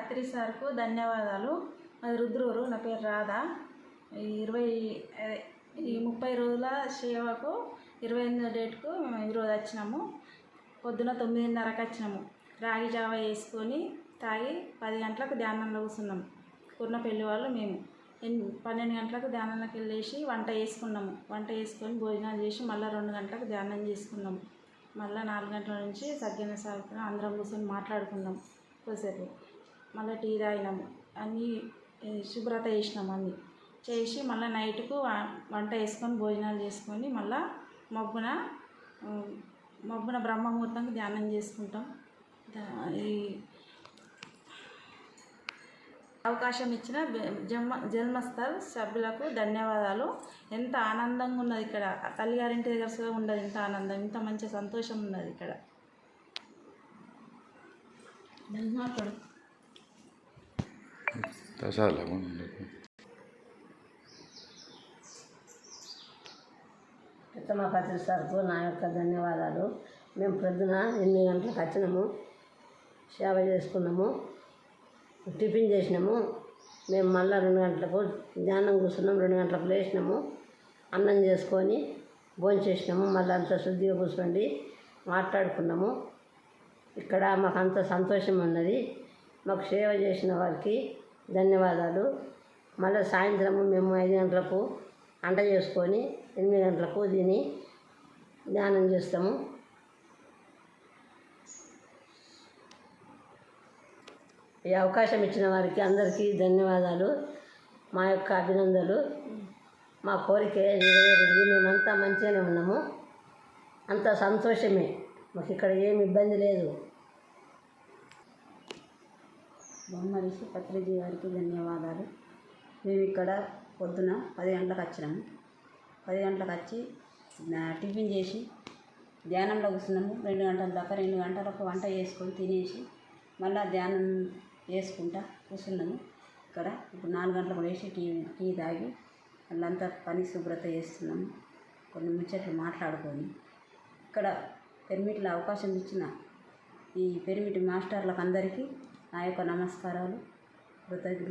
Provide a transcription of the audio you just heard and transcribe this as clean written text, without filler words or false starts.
పత్రి సార్కు ధన్యవాదాలు. అది రుద్రూరు, నా పేరు రాధా. ఈ 30 రోజుల సేవకు 28వ డేట్కు మేము ఈరోజు వచ్చినాము. పొద్దున 9:30కి వచ్చినాము. రాగి జావ వేసుకొని తాగి 10 గంటలకు ధ్యానంలో కూర్చున్నాము. కుర్నపల్లి వాళ్ళు మేము 12 గంటలకు ధ్యానంలోకి వెళ్ళేసి వంట చేసుకున్నాము. వంట చేసుకొని భోజనాలు చేసి మళ్ళీ 2 గంటలకు ధ్యానం చేసుకున్నాము. మళ్ళీ 4 గంటల నుంచి సజ్జన సాగుతున్నాం. అందరం కూర్చొని మాట్లాడుకున్నాం కొద్దిసేపు. మళ్ళీ టీ తాగినాము. అన్నీ శుభ్రత చేసినాము. అన్నీ చేసి మళ్ళీ నైట్కు వంట వేసుకొని భోజనాలు చేసుకొని మళ్ళీ మబ్బున బ్రహ్మముహూర్తంకి ధ్యానం చేసుకుంటాం. ఈ అవకాశం ఇచ్చిన జన్మస్థల్ సభ్యులకు ధన్యవాదాలు. ఎంత ఆనందంగా ఉన్నది ఇక్కడ. తల్లిగారింటి దగ్గర ఉండదు ఇంత ఆనందం, ఇంత మంచి సంతోషం ఉన్నది ఇక్కడ. ఉత్తమ పత్రి సార్కు నా యొక్క ధన్యవాదాలు. మేము పొద్దున 8 గంటలకు వచ్చినాము, సేవ చేసుకున్నాము, టిఫిన్ చేసినాము. మేము మళ్ళీ 2 గంటలకు ధ్యానం కూర్చున్నాం. 2 గంటలకు లేచినాము, అన్నం చేసుకొని భోజనం చేసినాము. మళ్ళీ అంత శుద్ధిగా కూర్చోండి మాట్లాడుకున్నాము. ఇక్కడ మాకు అంత సంతోషం ఉన్నది. మాకు సేవ చేసిన వారికి ధన్యవాదాలు. మళ్ళీ సాయంత్రము మేము 5 గంటలకు వంట చేసుకొని 8 గంటలకు దీన్ని ధ్యానం చేస్తాము. ఈ అవకాశం ఇచ్చిన వారికి అందరికీ ధన్యవాదాలు. మా యొక్క అభినందనలు. మా కోరిక నెరవేరింది. మేమంతా మంచిగానే ఉన్నాము. అంత సంతోషమే. మాకు ఇక్కడ ఏమి ఇబ్బంది లేదు. బొమ్మరిషి పత్రిజీ గారికి ధన్యవాదాలు. మేము ఇక్కడ పొద్దున 10 గంటలకు వచ్చినాము. 10 గంటలకు వచ్చి టిఫిన్ చేసి ధ్యానంలో కూర్చున్నాము. 2 గంటల దాకా. 2 గంటలకు వంట చేసుకొని తినేసి మళ్ళీ ధ్యానం చేసుకుంటా కూర్చున్నాము. ఇక్కడ ఇప్పుడు 4 గంటలకు లేచి టీ తాగి వాళ్ళంతా పని శుభ్రత చేస్తున్నాము. కొన్ని ముచ్చట్లు మాట్లాడుకొని ఇక్కడ పెర్మిట్లో అవకాశం ఇచ్చిన ఈ పెర్మిట్ మాస్టర్లకు అందరికీ నా యొక్క నమస్కారాలు, కృతజ్ఞతలు.